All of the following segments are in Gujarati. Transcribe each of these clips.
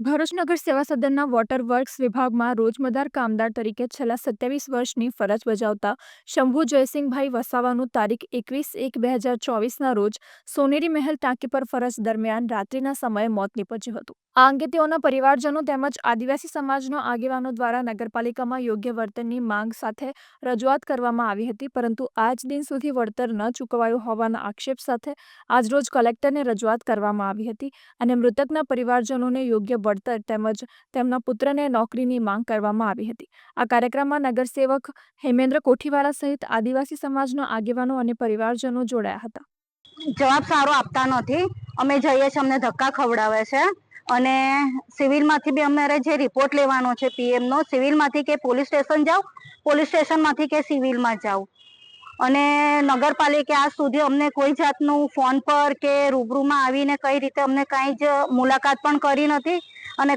ભરૂચ નગર સેવા સદનના વોટર વર્ક્સ વિભાગમાં રોજમદાર કામદાર તરીકે છેલ્લા 27 વર્ષની ફરજ બજાવતા શંભુ જયસિંહભાઈ વસાવાનું તારીખ 21/1/2024ના રોજ સોનેરી મહેલ ટાંકી પર ફરજ દરમિયાન રાત્રિના સમયે મોત નીપજ્યું હતું। આ અંગે તેઓના પરિવારજનો તેમજ આદિવાસી સમાજના આગેવાનો દ્વારા નગરપાલિકામાં યોગ્ય વર્તનની માંગ સાથે રજૂઆત કરવામાં આવી હતી, પરંતુ આજ દિન સુધી વળતર ન ચૂકવાયું હોવાના આક્ષેપ સાથે આજરોજ કલેક્ટરને રજૂઆત કરવામાં આવી હતી અને મૃતકના પરિવારજનોને યોગ્ય વળતર તેમજ તેમના પુત્રને નોકરીની માંગ કરવામાં આવી હતી। આ કાર્યક્રમમાં નગરસેવક હેમેન્દ્ર કોઠીવાલા સહિત આદિવાસી સમાજના આગેવાનો અને પરિવારજનો જોડાયા હતા। જવાબ સારો આપતા નથી। અમે જઈએ છીએ, અમને ધક્કા ખવડાવે છે અને સિવિલમાંથી બી અમારે જે રિપોર્ટ લેવાનો છે પીએમ નો, સિવિલમાંથી કે પોલીસ સ્ટેશન જાઓ, પોલીસ સ્ટેશનમાંથી કે સિવિલમાં જાઓ, અને નગરપાલિકા આજ સુધી અમને કોઈ જાતનું ફોન પર કે રૂબરૂમાં આવીને કઈ રીતે અમને કાંઈ જ મુલાકાત પણ કરી નથી અને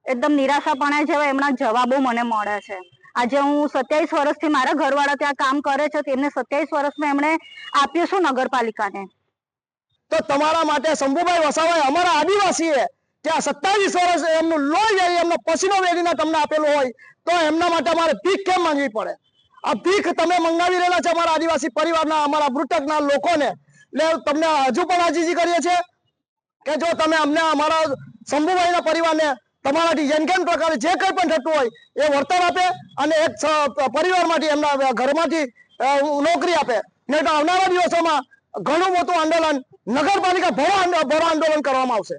એકદમ નિરાશાપણા જેવા એમના જવાબો મને મળે છે। આજે હું 27 વર્ષથી મારા ઘરવાળા ત્યાં કામ કરે છે, તેમને 27 વર્ષમાં એમણે આપ્યું શું નગરપાલિકાને? તો તમારા માટે શંભુભાઈ વસાવાએ અમારા આદિવાસીએ ત્યાં 27 વર્ષ એમનું લોહી એમનો પસીનો વેરીને તમને આપેલું હોય તો એમના માટે અમારે ભીખ કેમ માંગવી પડે? આ ભીખ તમે મંગાવી રહેલા છે અમારા આદિવાસી પરિવારના, અમારા મૃતકના લોકોને। એટલે તમને હજુ પણ આજીજી કરીએ છીએ કે જો તમે અમને અમારા શંભુભાઈના પરિવારને તમારાથી જેમ કેમ પ્રકારે જે કંઈ પણ થતું હોય એ વળતર આપે અને એક પરિવારમાંથી એમના ઘરમાંથી નોકરી આપે, નહીં તો આવનારા દિવસોમાં ઘણું મોટું આંદોલન નગરપાલિકા ભરો આંદોલન કરવામાં આવશે।